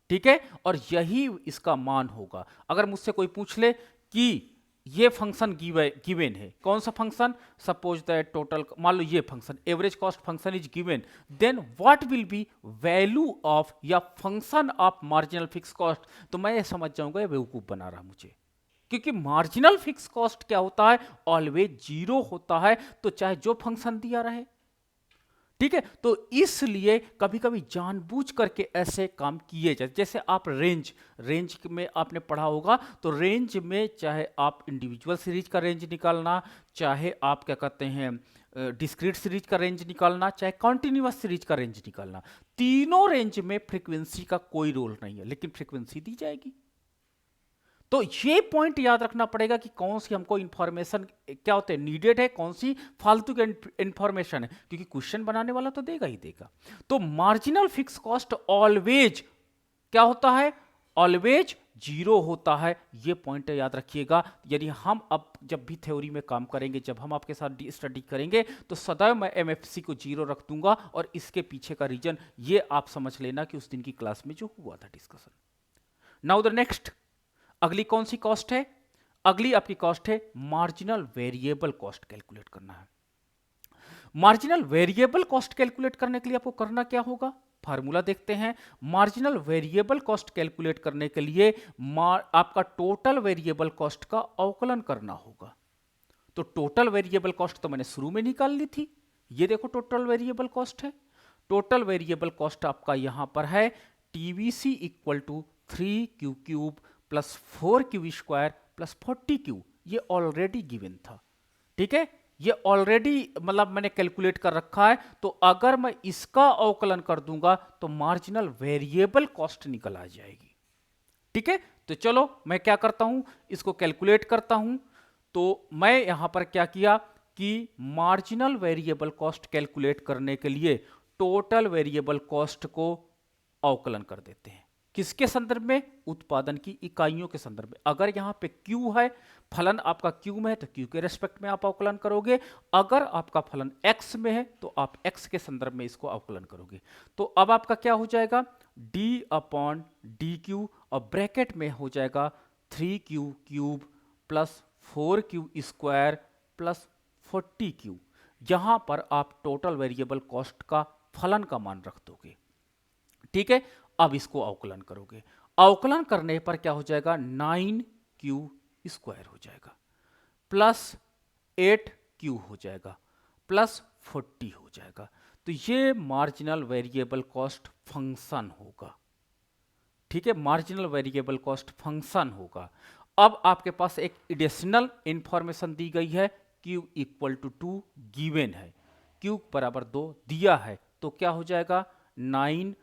ठीक है, और यही इसका मान होगा। अगर मुझसे कोई पूछ ले कि ये फंक्शन गिवन है, कौन सा फंक्शन, सपोज दैट टोटल, मान लो ये function average cost function is given, then what will be value of या function of marginal fix cost, तो मैं ये समझ जाऊंगा ये बेवकूफ बना रहा मुझे। क्योंकि मार्जिनल फिक्स कॉस्ट क्या होता है, ऑलवेज जीरो होता है, तो चाहे जो फंक्शन दिया रहे। ठीक है, तो इसलिए कभी कभी जानबूझ करके ऐसे काम किए जाते, जैसे आप रेंज में आपने पढ़ा होगा, तो रेंज में चाहे आप इंडिविजुअल सीरीज का रेंज निकालना, चाहे आप क्या कहते हैं डिस्क्रीट सीरीज का रेंज निकालना, चाहे कॉन्टिन्यूअस सीरीज का रेंज निकालना, तीनों रेंज में फ्रीक्वेंसी का कोई रोल नहीं है, लेकिन फ्रीक्वेंसी दी जाएगी। तो ये पॉइंट याद रखना पड़ेगा कि कौन सी हमको इंफॉर्मेशन क्या होते हैं नीडेड है, कौन सी फालतू की इंफॉर्मेशन है, क्योंकि क्वेश्चन बनाने वाला तो देगा ही देगा। तो मार्जिनल फिक्स कॉस्ट ऑलवेज क्या होता है, ऑलवेज जीरो होता है, ये पॉइंट याद रखिएगा। यानी हम अब जब भी थ्योरी में काम करेंगे, जब हम आपके साथ स्टडी करेंगे, तो सदैव मैं एमएफसी को जीरो रख दूंगा, और इसके पीछे का रीजन ये आप समझ लेना कि उस दिन की क्लास में जो हुआ था डिस्कशन। नाउ द नेक्स्ट, अगली कौन सी कॉस्ट है, अगली आपकी कॉस्ट है मार्जिनल वेरिएबल कॉस्ट कैलकुलेट करना है। मार्जिनल वेरिएबल कॉस्ट कैलकुलेट करने के लिए आपको करना क्या होगा, फार्मूला देखते हैं। मार्जिनल वेरिएबल कॉस्ट कैलकुलेट करने के लिए आपका टोटल वेरिएबल कॉस्ट का अवकलन करना होगा। तो टोटल वेरिएबल कॉस्ट तो मैंने शुरू में निकाल ली थी, ये देखो टोटल वेरिएबल कॉस्ट है। टोटल वेरिएबल कॉस्ट आपका यहां पर है TVC equal to 3q cube plus 4q square plus 40q, ये ऑलरेडी गिवन था। ठीक है, ये ऑलरेडी मतलब मैंने कैलकुलेट कर रखा है, तो अगर मैं इसका अवकलन कर दूंगा तो मार्जिनल वेरिएबल कॉस्ट निकल आ जाएगी। ठीक है, तो चलो मैं क्या करता हूं, इसको कैलकुलेट करता हूं। तो मैं यहां पर क्या किया कि मार्जिनल वेरिएबल कॉस्ट कैलकुलेट करने के लिए टोटल वेरिएबल कॉस्ट को अवकलन कर देते हैं। किसके संदर्भ में, उत्पादन की इकाइयों के संदर्भ में। अगर यहां पे Q है, फलन आपका Q में है, तो Q के रेस्पेक्ट में आप अवकलन करोगे। अगर आपका फलन X में है, तो आप X के संदर्भ में इसको अवकलन करोगे। तो अब आपका क्या हो जाएगा, d अपॉन dq, और ब्रैकेट में हो जाएगा 3q cube plus 4q square plus 40q। यहां पर आप टोटल वेरिएबल कॉस्ट का फलन का मान रख दोगे। ठीक है, अब इसको अवकलन करोगे, अवकलन करने पर क्या हो जाएगा, 9q स्क्वायर हो जाएगा प्लस 8q हो जाएगा प्लस 40 हो जाएगा। तो ये मार्जिनल वेरिएबल कॉस्ट फंक्शन होगा। ठीक है, मार्जिनल वेरिएबल कॉस्ट फंक्शन होगा। अब आपके पास एक एडिशनल इंफॉर्मेशन दी गई है, q इक्वल टू 2 गिवन है, q बराबर 2 दिया है, तो क्या हो जाएगा 9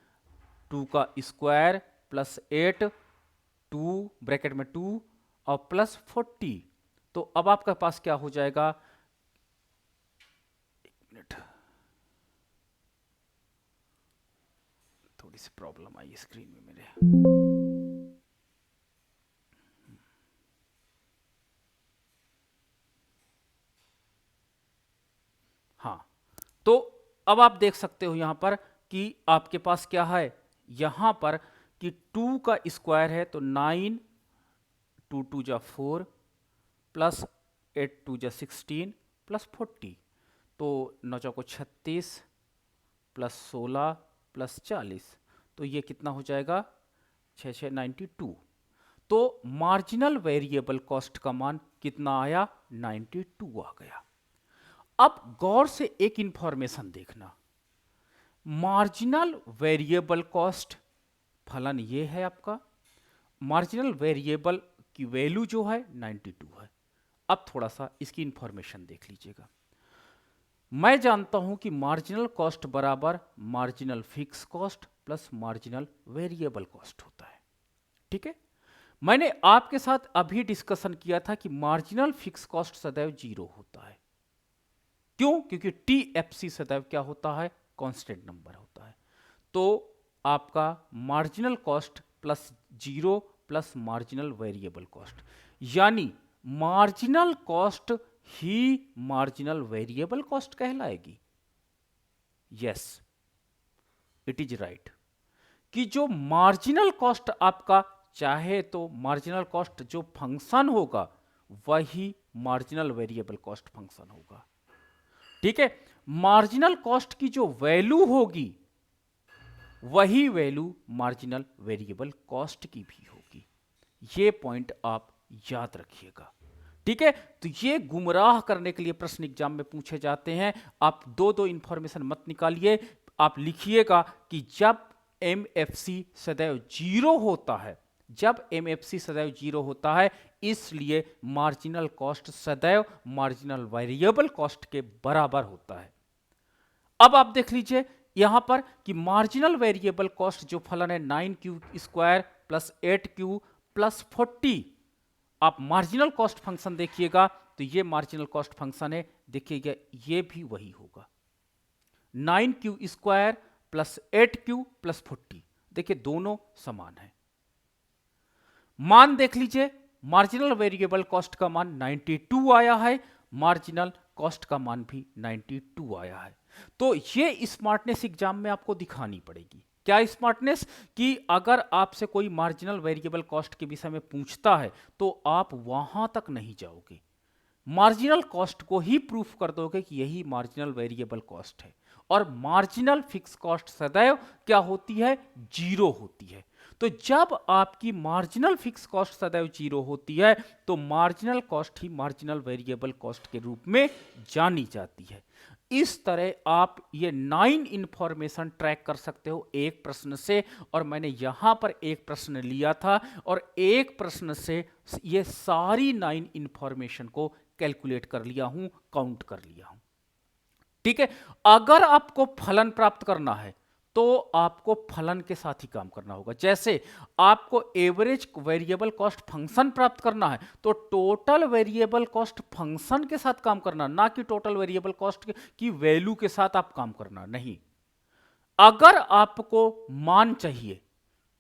2 का स्क्वायर प्लस 8 2 ब्रैकेट में 2 और प्लस 40। तो अब आपके पास क्या हो जाएगा, एक मिनट, थोड़ी सी प्रॉब्लम आई स्क्रीन में मेरे। हाँ, तो अब आप देख सकते हो यहां पर कि आपके पास क्या है, यहां पर कि 2 का स्क्वायर है, तो 9 2 2 जा 4 प्लस 8 2 जा 16 प्लस 40, तो 9 चौको 36 प्लस 16 प्लस 40, तो ये कितना हो जाएगा 6 6 92। तो मार्जिनल वेरिएबल कॉस्ट का मान कितना आया, 92 आ गया। अब गौर से एक इंफॉर्मेशन देखना, मार्जिनल वेरिएबल कॉस्ट फलन ये है आपका, मार्जिनल वेरिएबल की वैल्यू जो है 92 है। अब थोड़ा सा इसकी इंफॉर्मेशन देख लीजिएगा। मैं जानता हूं कि मार्जिनल कॉस्ट बराबर marginal fix cost plus marginal variable cost होता है। ठीक है, मैंने आपके साथ अभी डिस्कशन किया था कि मार्जिनल फिक्स कॉस्ट सदैव जीरो होता है। क्यों, क्योंकि टीएफसी सदैव क्या होता है, कांस्टेंट नंबर होता है। तो आपका marginal cost plus zero plus marginal variable cost, यानी मार्जिनल कॉस्ट ही मार्जिनल वेरिएबल कॉस्ट कहलाएगी। यस, इट इज राइट, कि जो मार्जिनल कॉस्ट आपका, चाहे तो मार्जिनल कॉस्ट जो फंक्शन होगा वही मार्जिनल वेरिएबल कॉस्ट फंक्शन होगा। ठीक है, मार्जिनल कॉस्ट की जो वैल्यू होगी वही वैल्यू मार्जिनल वेरिएबल कॉस्ट की भी होगी। ये पॉइंट आप याद रखिएगा। ठीक है, तो ये गुमराह करने के लिए प्रश्न एग्जाम में पूछे जाते हैं। आप दो दो इंफॉर्मेशन मत निकालिए, आप लिखिएगा कि जब MFC सदैव जीरो होता है, जब MFC सदैव जीरो होता है, इसलिए मार्जिनल कॉस्ट सदैव मार्जिनल वेरिएबल कॉस्ट के बराबर होता है। अब आप देख लीजिए यहां पर कि मार्जिनल वेरिएबल कॉस्ट जो फलन है 9q² प्लस 8q प्लस 40, आप मार्जिनल कॉस्ट फंक्शन देखिएगा तो ये मार्जिनल कॉस्ट फंक्शन है, देखिएगा ये भी वही होगा 9q² प्लस 8q प्लस 40, देखिए दोनों समान है। मान देख लीजिए, मार्जिनल वेरिएबल कॉस्ट का मान 92 आया है, मार्जिनल कॉस्ट का मान भी 92 आया है। तो ये स्मार्टनेस एग्जाम में आपको दिखानी पड़ेगी। क्या स्मार्टनेस? कि अगर आपसे कोई मार्जिनल वेरिएबल कॉस्ट के विषय में पूछता है तो आप वहां तक नहीं जाओगे, मार्जिनल कॉस्ट को ही प्रूफ कर दोगे कि यही मार्जिनल वेरिएबल कॉस्ट है। और मार्जिनल फिक्स कॉस्ट सदैव क्या होती है? जीरो होती है। तो जब आपकी मार्जिनल फिक्स कॉस्ट सदैव जीरो होती है तो मार्जिनल कॉस्ट ही मार्जिनल वेरिएबल कॉस्ट के रूप में जानी जाती है। इस तरह आप ये 9 इंफॉर्मेशन ट्रैक कर सकते हो एक प्रश्न से, और मैंने यहां पर एक प्रश्न लिया था और एक प्रश्न से ये सारी 9 इंफॉर्मेशन को कैलकुलेट कर लिया हूं, काउंट कर लिया हूं। ठीक है, अगर आपको फलन प्राप्त करना है तो आपको फलन के साथ ही काम करना होगा। जैसे आपको एवरेज वेरिएबल कॉस्ट फंक्शन प्राप्त करना है तो टोटल वेरिएबल कॉस्ट फंक्शन के साथ काम करना, ना कि टोटल वेरिएबल कॉस्ट की वैल्यू के साथ आप काम करना नहीं। अगर आपको मान चाहिए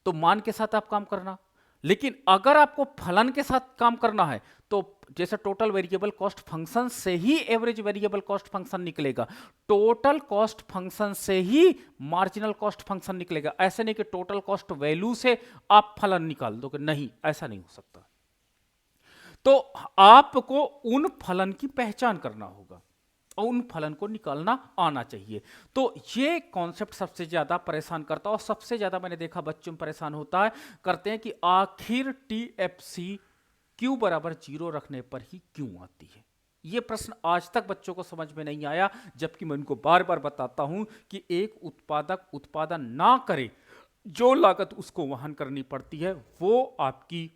तो मान के साथ आप काम करना, लेकिन अगर आपको फलन के साथ काम करना है तो जैसे टोटल वेरिएबल कॉस्ट फंक्शन से ही एवरेज वेरिएबल कॉस्ट फंक्शन निकलेगा, टोटल कॉस्ट फंक्शन से ही मार्जिनल कॉस्ट फंक्शन निकलेगा। ऐसे नहीं कि टोटल कॉस्ट वैल्यू से आप फलन निकाल दोगे, नहीं, ऐसा नहीं हो सकता। तो आपको उन फलन की पहचान करना होगा और उन फलन को निकालना आना चाहिए। तो ये कॉन्सेप्ट सबसे ज्यादा परेशान करता है, और सबसे ज्यादा मैंने देखा बच्चों में परेशान होता है, करते हैं कि आखिर TFC Q बराबर 0 रखने पर ही क्यों आती है। ये प्रश्न आज तक बच्चों को समझ में नहीं आया, जबकि मैं उनको बार बार बताता हूं कि एक उत्पादक उत्पादन ना करे, जो लागत उसको वहन करनी पड़ती है वो आपकी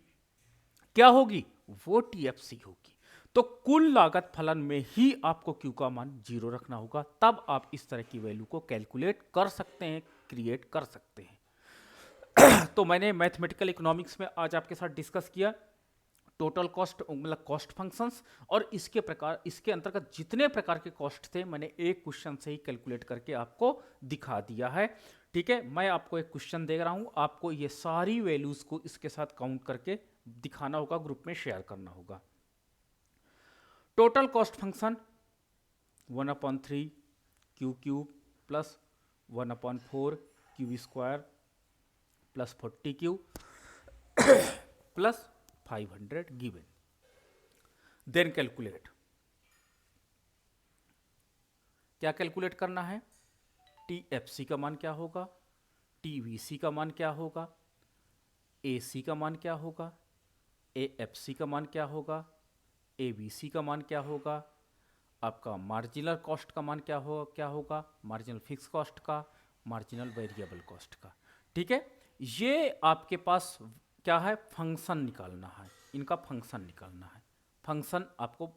क्या होगी? वो TFC होगी। तो कुल लागत फलन में ही आपको Q का मान 0 रखना होगा, तब आप इस तरह की वैल्यू को कैलकुलेट कर सकते हैं, क्रिएट कर सकते हैं। तो मैंने मैथमेटिकल इकोनॉमिक्स में आज आपके साथ डिस्कस किया टोटल कॉस्ट, मतलब कॉस्ट फंक्शंस, और इसके अंतर्गत जितने प्रकार के कॉस्ट थे मैंने एक क्वेश्चन से ही कैलकुलेट करके आपको दिखा दिया है। ठीक है, मैं आपको एक क्वेश्चन दे रहा हूं, आपको ये सारी वैल्यूज को इसके साथ काउंट करके दिखाना होगा, ग्रुप में शेयर करना होगा। Total cost function 1/3 Q³ plus 1/4 Q² plus 40Q plus 500 given. Then calculate, क्या कैलकुलेट करना है? TFC का मान क्या होगा, TVC का मान क्या होगा, AC का मान क्या होगा, AFC का मान क्या होगा, ABC का मान क्या होगा, आपका मार्जिनल कॉस्ट का मान क्या होगा, मार्जिनल फिक्स कॉस्ट का, मार्जिनल वेरिएबल कॉस्ट का। ठीक है, ये आपके पास क्या है? फंक्शन निकालना है, इनका फंक्शन निकालना है, फंक्शन आपको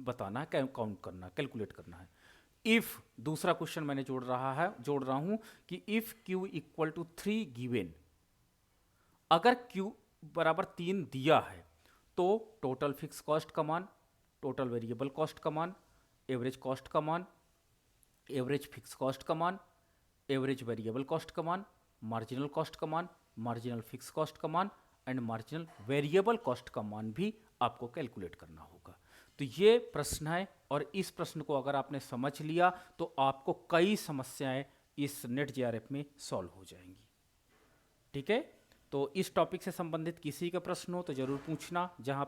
बताना है, काउंट करना है, कैलकुलेट करना है। इफ दूसरा क्वेश्चन मैंने जोड़ रहा हूं कि इफ Q = 3 गिवन, अगर Q बराबर 3 दिया है तो टोटल फिक्स कॉस्ट का मान, टोटल वेरिएबल कॉस्ट का मान, एवरेज कॉस्ट का मान, एवरेज फिक्स कॉस्ट का मान, एवरेज वेरिएबल कॉस्ट का मान, मार्जिनल कॉस्ट का मान, मार्जिनल फिक्स कॉस्ट का मान एंड मार्जिनल वेरिएबल कॉस्ट का मान भी आपको कैलकुलेट करना होगा। तो ये प्रश्न है, और इस प्रश्न को अगर आपने समझ लिया तो आपको कई समस्याएं इस नेट JRF में सॉल्व हो जाएंगी। ठीक है, तो इस टॉपिक से संबंधित किसी का प्रश्न हो तो जरूर पूछना, जहां